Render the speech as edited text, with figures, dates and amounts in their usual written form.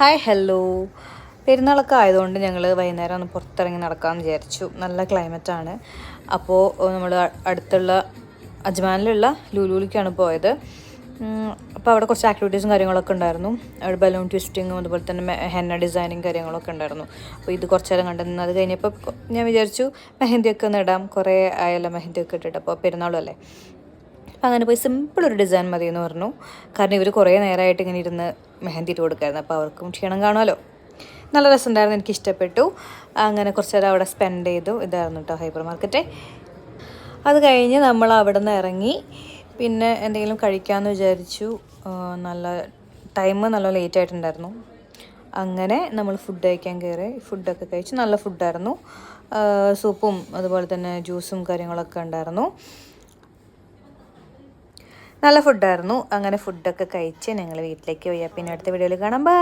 Hi hello. പെരുന്നാളൊക്കെ ആയതുകൊണ്ട് ഞങ്ങൾ വൈകുന്നേരം ഒന്ന് പുറത്തിറങ്ങി നടക്കാമെന്ന് വിചാരിച്ചു. നല്ല ക്ലൈമറ്റാണ്. അപ്പോൾ നമ്മൾ അടുത്തുള്ള അജ്മാനിലുള്ള ലുലുവിലേക്കാണ് പോയത്. അപ്പോൾ അവിടെ കുറച്ച് ആക്ടിവിറ്റീസും കാര്യങ്ങളൊക്കെ ഉണ്ടായിരുന്നു. അവിടെ ബലൂൺ ട്വിസ്റ്റിങ്ങും അതുപോലെ തന്നെ ഹെന്ന ഡിസൈനിങ് കാര്യങ്ങളൊക്കെ ഉണ്ടായിരുന്നു. അപ്പോൾ ഇത് കുറച്ച് നേരം കണ്ടിരുന്നു. അത് കഴിഞ്ഞപ്പോൾ ഞാൻ വിചാരിച്ചു മെഹന്തിയൊക്കെ ഒന്ന് ഇടാം. കുറേ ആയല്ലോ മെഹന്തിയൊക്കെ ഇട്ടിട്ട്, അപ്പോൾ പെരുന്നാളും അല്ലേ. അപ്പം അങ്ങനെ പോയി സിമ്പിളൊരു ഡിസൈൻ മതി എന്ന് പറഞ്ഞു. കാരണം ഇവർ കുറേ നേരമായിട്ട് ഇങ്ങനെ ഇരുന്ന് മെഹന്തി ഇട്ട് കൊടുക്കായിരുന്നു. അപ്പോൾ അവർക്കും ക്ഷീണം കാണുമല്ലോ. നല്ല രസമുണ്ടായിരുന്നു, എനിക്ക് ഇഷ്ടപ്പെട്ടു. അങ്ങനെ കുറച്ച് നേരം അവിടെ സ്പെൻഡ് ചെയ്തു. ഇതായിരുന്നു കേട്ടോ ഹൈപ്പർ മാർക്കറ്റ്. അത് കഴിഞ്ഞ് നമ്മൾ അവിടെ നിന്ന് ഇറങ്ങി പിന്നെ എന്തെങ്കിലും കഴിക്കാമെന്ന് വിചാരിച്ചു. നല്ല ലേറ്റ് ആയിട്ടുണ്ടായിരുന്നു. അങ്ങനെ നമ്മൾ ഫുഡ് കഴിക്കാൻ കയറി. ഫുഡൊക്കെ കഴിച്ചു. നല്ല ഫുഡായിരുന്നു. സൂപ്പും അതുപോലെ തന്നെ ജ്യൂസും കാര്യങ്ങളൊക്കെ ഉണ്ടായിരുന്നു. നല്ല ഫുഡായിരുന്നു. അങ്ങനെ ഫുഡൊക്കെ കഴിച്ച് ഞങ്ങൾ വീട്ടിലേക്ക് പോയി. പിന്നെ അടുത്ത വീഡിയോയിൽ കാണാം. ബൈ.